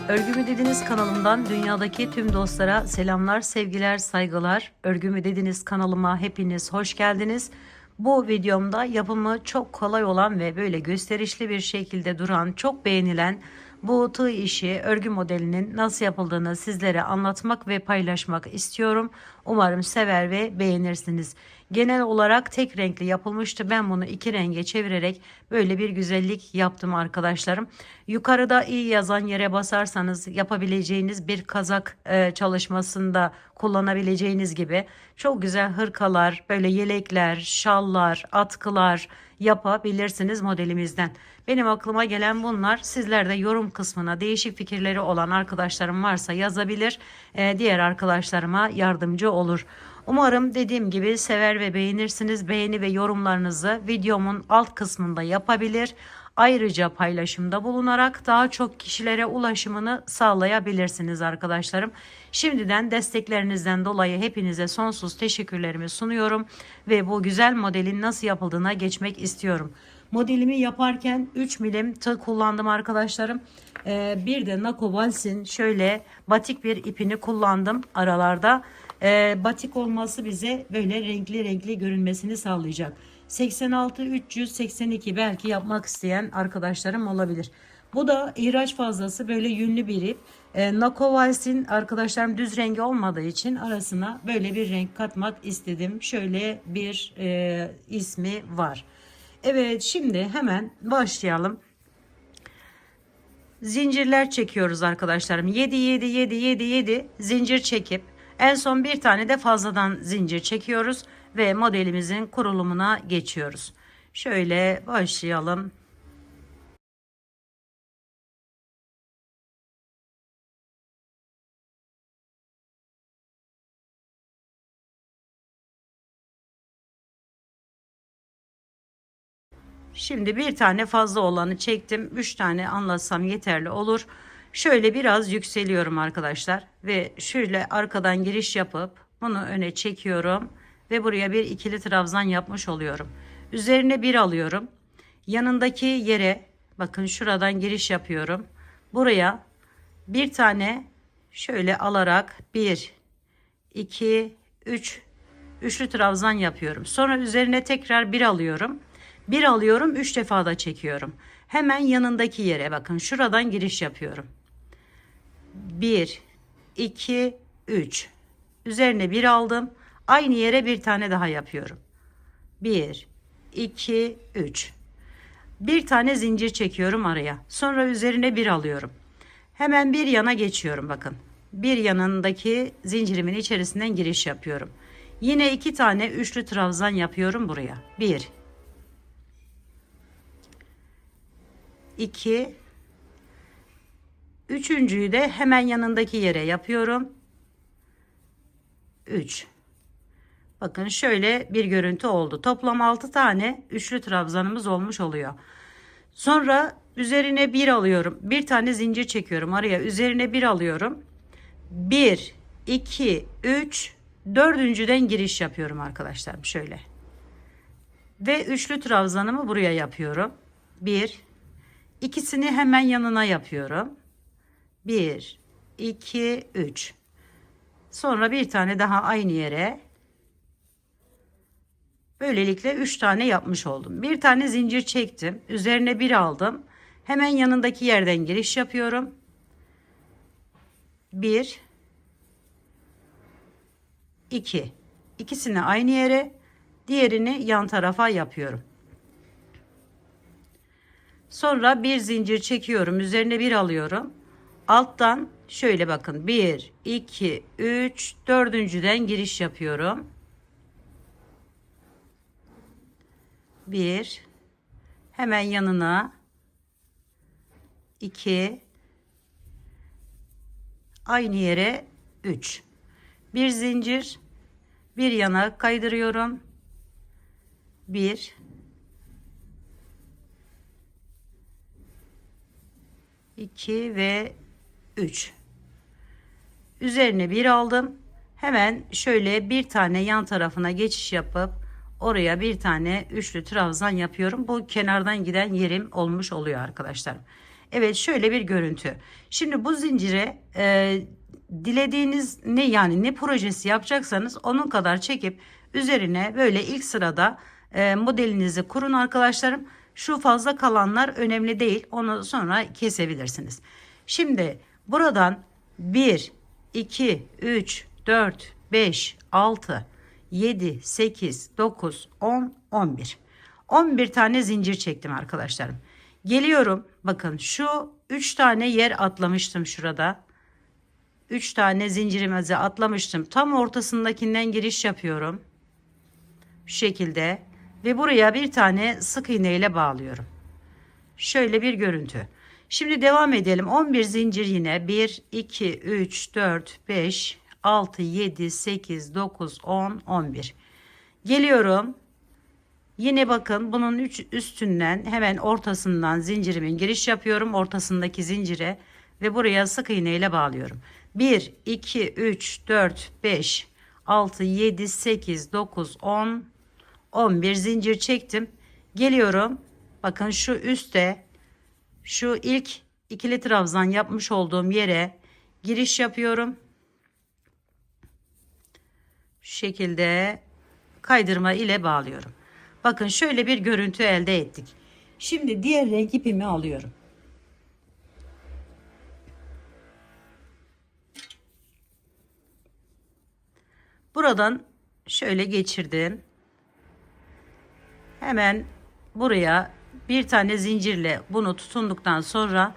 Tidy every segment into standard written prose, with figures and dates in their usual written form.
Örgümü Dediniz kanalımdan dünyadaki tüm dostlara selamlar, sevgiler, saygılar. Örgümü Dediniz kanalıma hepiniz hoş geldiniz. Bu videomda yapımı çok kolay olan ve böyle gösterişli bir şekilde duran, çok beğenilen bu tığ işi örgü modelinin nasıl yapıldığını sizlere anlatmak ve paylaşmak istiyorum. Umarım sever ve beğenirsiniz. Genel olarak tek renkli yapılmıştı. Ben bunu iki renge çevirerek böyle bir güzellik yaptım arkadaşlarım. Yukarıda iyi yazan yere basarsanız yapabileceğiniz bir kazak çalışmasında kullanabileceğiniz gibi çok güzel hırkalar, böyle yelekler, şallar, atkılar yapabilirsiniz modelimizden. Benim aklıma gelen bunlar. Sizler de yorum kısmına değişik fikirleri olan arkadaşlarım varsa yazabilir. Diğer arkadaşlarıma yardımcı olur. Umarım dediğim gibi sever ve beğenirsiniz. Beğeni ve yorumlarınızı videomun alt kısmında yapabilir. Ayrıca paylaşımda bulunarak daha çok kişilere ulaşımını sağlayabilirsiniz arkadaşlarım. Şimdiden desteklerinizden dolayı hepinize sonsuz teşekkürlerimi sunuyorum ve bu güzel modelin nasıl yapıldığına geçmek istiyorum. Modelimi yaparken 3 milim tığ kullandım arkadaşlarım. Bir de Nako Vals'in şöyle batik bir ipini kullandım aralarda. Batik olması bize böyle renkli renkli görünmesini sağlayacak. 86 382 belki yapmak isteyen arkadaşlarım olabilir. Bu da ihraç fazlası böyle yünlü bir ip. Nako Vals'in arkadaşlarım düz rengi olmadığı için arasına böyle bir renk katmak istedim. Şöyle bir ismi var. Evet, şimdi hemen başlayalım. Zincirler çekiyoruz arkadaşlarım. 7 7 7 7 7 zincir çekip en son bir tane de fazladan zincir çekiyoruz ve modelimizin kurulumuna geçiyoruz. Şöyle başlayalım. Şimdi bir tane fazla olanı çektim. 3 tane anlatsam yeterli olur. Şöyle biraz yükseliyorum arkadaşlar ve şöyle arkadan giriş yapıp bunu öne çekiyorum ve buraya bir ikili trabzan yapmış oluyorum. Üzerine bir alıyorum. Yanındaki yere bakın şuradan giriş yapıyorum. Buraya bir tane şöyle alarak 1 2 3 üçlü trabzan yapıyorum. Sonra üzerine tekrar bir alıyorum. Bir alıyorum, 3 defa da çekiyorum. Hemen yanındaki yere bakın şuradan giriş yapıyorum. 1 2 3 üzerine bir aldım. Aynı yere bir tane daha yapıyorum. 1 2 3 bir tane zincir çekiyorum araya. Sonra üzerine bir alıyorum. Hemen bir yana geçiyorum bakın. Bir yanındaki zincirimin içerisinden giriş yapıyorum. Yine 2 tane üçlü trabzan yapıyorum buraya. 1 2 üçüncüyü de hemen yanındaki yere yapıyorum. 3 bakın şöyle bir görüntü oldu. Toplam 6 tane üçlü trabzanımız olmuş oluyor. Sonra üzerine bir alıyorum. Bir tane zincir çekiyorum araya. Üzerine bir alıyorum. 1 2 3 dördüncüden giriş yapıyorum arkadaşlar. Şöyle. Ve üçlü trabzanımı buraya yapıyorum. 1 ikisini hemen yanına yapıyorum. 1 2 3 sonra bir tane daha aynı yere. Böylelikle 3 tane yapmış oldum. Bir tane zincir çektim. Üzerine bir aldım. Hemen yanındaki yerden giriş yapıyorum. 1 2 ikisini aynı yere, diğerini yan tarafa yapıyorum. Sonra bir zincir çekiyorum. Üzerine bir alıyorum. Alttan şöyle bakın 1 2 3 dördüncüden giriş yapıyorum. 1 hemen yanına 2 aynı yere 3 bir zincir bir yana kaydırıyorum. 1 2 ve 3 üzerine bir aldım. Hemen şöyle bir tane yan tarafına geçiş yapıp oraya bir tane üçlü trabzan yapıyorum. Bu kenardan giden yerim olmuş oluyor arkadaşlar. Evet, şöyle bir görüntü. Şimdi bu zincire dilediğiniz ne, yani ne projesi yapacaksanız onun kadar çekip üzerine böyle ilk sırada modelinizi kurun arkadaşlarım. Şu fazla kalanlar önemli değil. Onu sonra kesebilirsiniz. Şimdi buradan 1, 2, 3, 4, 5, 6, 7, 8, 9, 10, 11. 11 tane zincir çektim arkadaşlarım. Geliyorum. Bakın şu 3 tane yer atlamıştım şurada. 3 tane zincirimizi atlamıştım. Tam ortasındakinden giriş yapıyorum. Şu şekilde. Ve buraya bir tane sık iğne ile bağlıyorum. Şöyle bir görüntü. Şimdi devam edelim. 11 zincir yine. 1, 2, 3, 4, 5, 6, 7, 8, 9, 10, 11. Geliyorum. Yine bakın bunun üstünden hemen ortasından zincirimin giriş yapıyorum. Ortasındaki zincire ve buraya sık iğne ile bağlıyorum. 1, 2, 3, 4, 5, 6, 7, 8, 9, 10, 11 zincir çektim. Geliyorum. Bakın şu üstte şu ilk ikili trabzan yapmış olduğum yere giriş yapıyorum. Şu şekilde kaydırma ile bağlıyorum. Bakın şöyle bir görüntü elde ettik. Şimdi diğer renk ipimi alıyorum. Buradan şöyle geçirdim. Hemen buraya bir tane zincirle bunu tutunduktan sonra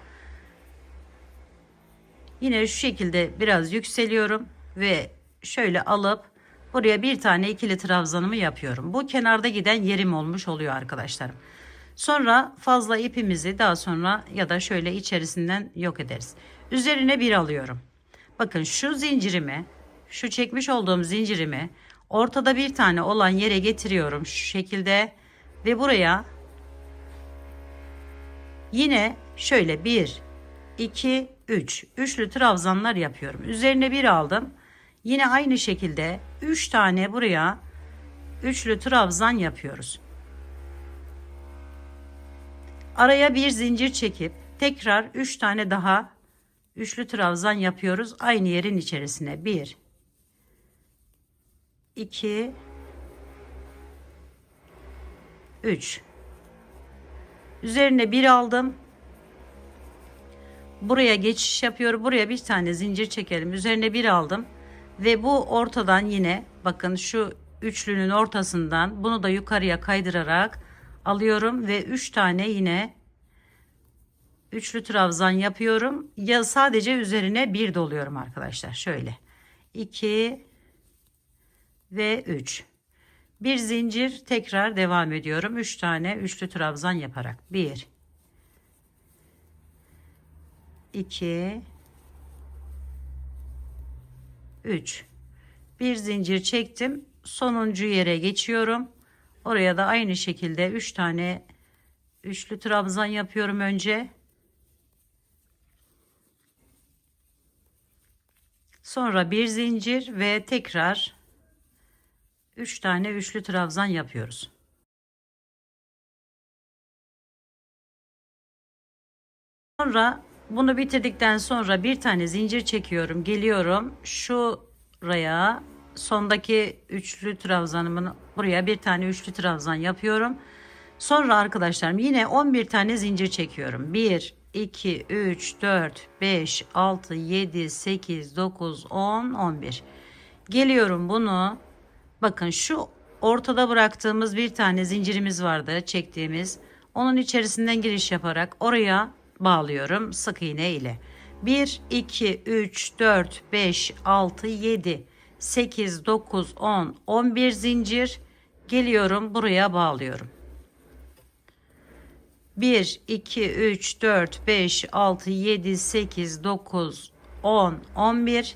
yine şu şekilde biraz yükseliyorum ve şöyle alıp buraya bir tane ikili trabzanımı yapıyorum. Bu kenarda giden yerim olmuş oluyor arkadaşlarım. Sonra fazla ipimizi daha sonra ya da şöyle içerisinden yok ederiz. Üzerine bir alıyorum. Bakın şu zincirimi, şu çekmiş olduğum zincirimi ortada bir tane olan yere getiriyorum şu şekilde ve buraya yine şöyle 1, 2, 3 üçlü trabzanlar yapıyorum. Üzerine bir aldım. Yine aynı şekilde 3 tane buraya üçlü trabzan yapıyoruz. Araya bir zincir çekip tekrar 3 tane daha üçlü trabzan yapıyoruz. Aynı yerin içerisine 1, 2, 3. Üzerine bir aldım. Buraya geçiş yapıyorum. Buraya bir tane zincir çekelim. Üzerine bir aldım. Ve bu ortadan yine bakın şu üçlünün ortasından bunu da yukarıya kaydırarak alıyorum. Ve 3 tane yine üçlü trabzan yapıyorum. Ya sadece üzerine bir doluyorum arkadaşlar. Şöyle 2 ve 3. Bir zincir tekrar devam ediyorum. 3 tane üçlü trabzan yaparak. 1, 2, 3. Bir zincir çektim. Sonuncu yere geçiyorum. Oraya da aynı şekilde 3 tane üçlü trabzan yapıyorum önce. Sonra bir zincir ve tekrar 3 tane üçlü trabzan yapıyoruz. Sonra bunu bitirdikten sonra bir tane zincir çekiyorum. Geliyorum şuraya, sondaki üçlü trabzanımın buraya bir tane üçlü trabzan yapıyorum. Sonra arkadaşlarım yine 11 tane zincir çekiyorum. 1, 2, 3, 4, 5, 6, 7, 8, 9, 10, 11. Geliyorum bunu. Bakın şu ortada bıraktığımız bir tane zincirimiz vardı çektiğimiz. Onun içerisinden giriş yaparak oraya bağlıyorum sık iğne ile. 1, 2, 3, 4, 5, 6, 7, 8, 9, 10, 11 zincir. Geliyorum buraya bağlıyorum. 1, 2, 3, 4, 5, 6, 7, 8, 9, 10, 11.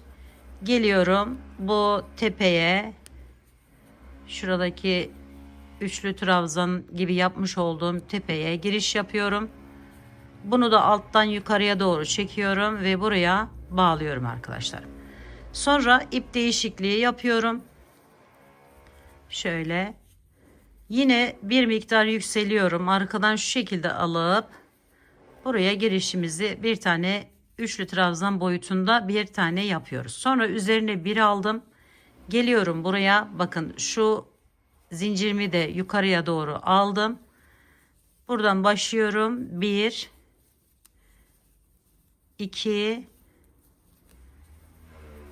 Geliyorum bu tepeye. Şuradaki üçlü trabzan gibi yapmış olduğum tepeye giriş yapıyorum. Bunu da alttan yukarıya doğru çekiyorum ve buraya bağlıyorum arkadaşlar. Sonra ip değişikliği yapıyorum. Şöyle yine bir miktar yükseliyorum. Arkadan şu şekilde alıp Buraya girişimizi bir tane üçlü trabzan boyutunda bir tane yapıyoruz. Sonra üzerine bir aldım. Geliyorum buraya. Bakın şu zincirimi de yukarıya doğru aldım. Buradan başlıyorum. 1 2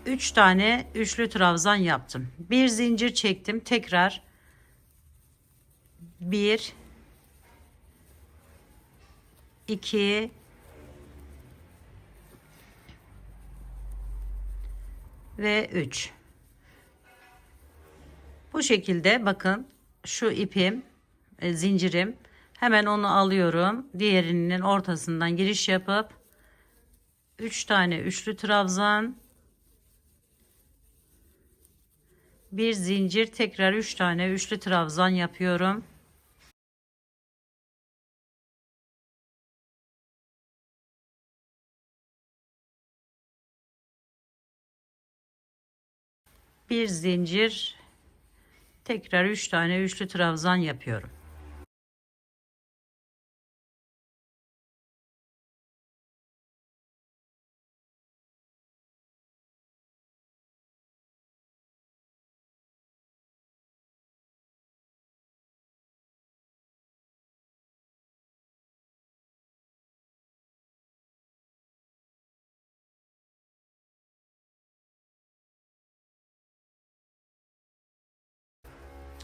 3 tane üçlü trabzan yaptım. Bir zincir çektim. Tekrar 1 2 ve 3. Bu şekilde bakın şu ipim, zincirim, hemen onu alıyorum. Diğerinin ortasından giriş yapıp 3 tane üçlü trabzan, bir zincir, tekrar 3 tane üçlü trabzan yapıyorum. Bir zincir, tekrar 3 tane üçlü trabzan yapıyorum.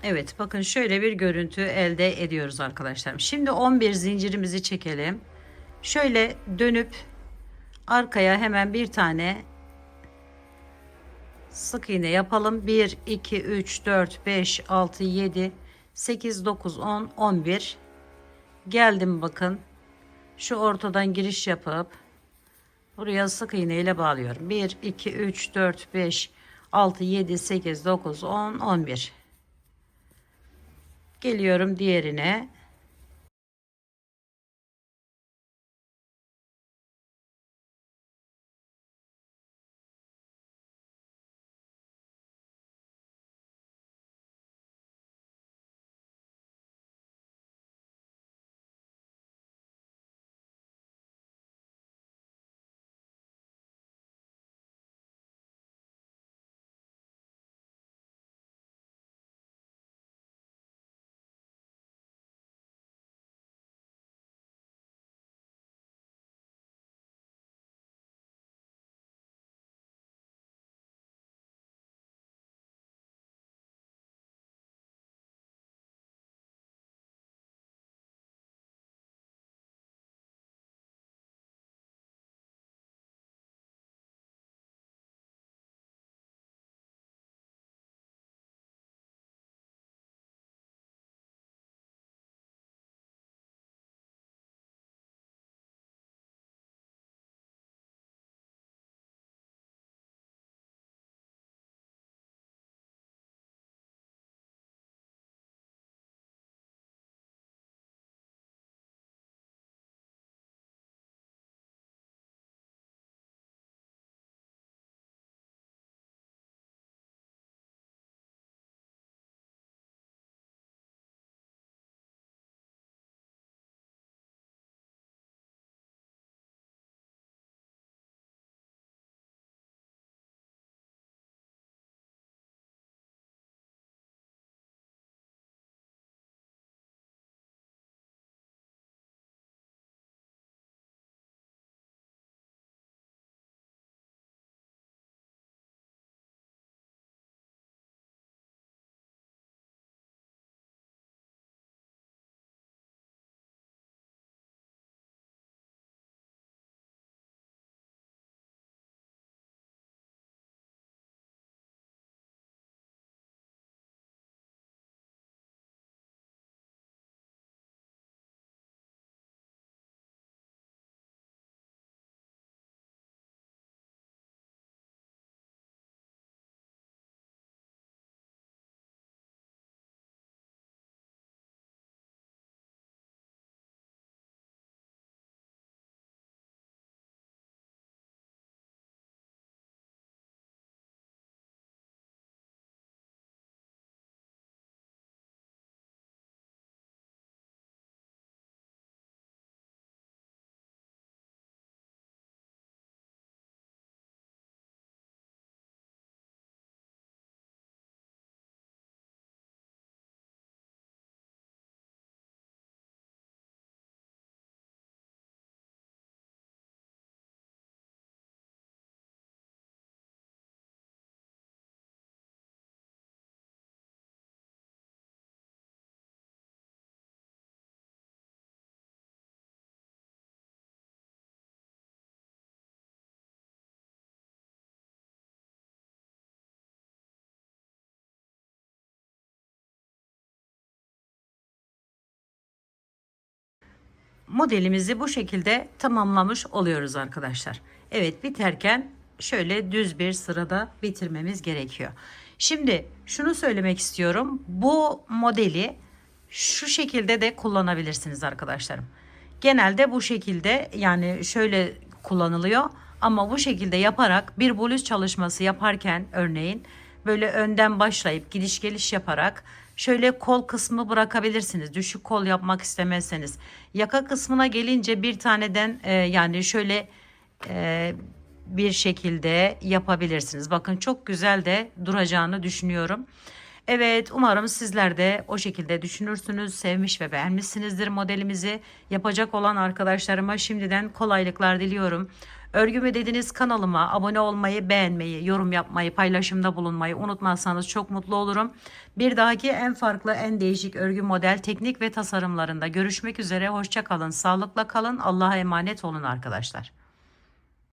Evet, bakın şöyle bir görüntü elde ediyoruz arkadaşlarım. Şimdi 11 zincirimizi çekelim. Şöyle dönüp arkaya hemen bir tane sık iğne yapalım. 1 2 3 4 5 6 7 8 9 10 11. Geldim bakın. Şu ortadan giriş yapıp buraya sık iğne ile bağlıyorum. 1 2 3 4 5 6 7 8 9 10 11. Geliyorum diğerine. modelimizi bu şekilde tamamlamış oluyoruz arkadaşlar. Evet, biterken şöyle düz bir sırada bitirmemiz gerekiyor. Şimdi şunu söylemek istiyorum. Bu modeli şu şekilde de kullanabilirsiniz arkadaşlarım. Genelde bu şekilde, yani şöyle kullanılıyor ama bu şekilde yaparak bir bluz çalışması yaparken örneğin böyle önden başlayıp gidiş geliş yaparak şöyle kol kısmı bırakabilirsiniz. Düşük kol yapmak istemezseniz. Yaka kısmına gelince bir taneden yani şöyle bir şekilde yapabilirsiniz. Bakın çok güzel de duracağını düşünüyorum. Evet, umarım sizler de o şekilde düşünürsünüz, sevmiş ve beğenmişsinizdir modelimizi. Yapacak olan arkadaşlarıma şimdiden kolaylıklar diliyorum. Örgümü dediniz kanalıma abone olmayı, beğenmeyi, yorum yapmayı, paylaşımda bulunmayı unutmazsanız çok mutlu olurum. Bir dahaki en farklı, en değişik örgü model, teknik ve tasarımlarında görüşmek üzere. Hoşça kalın, sağlıkla kalın, Allah'a emanet olun arkadaşlar.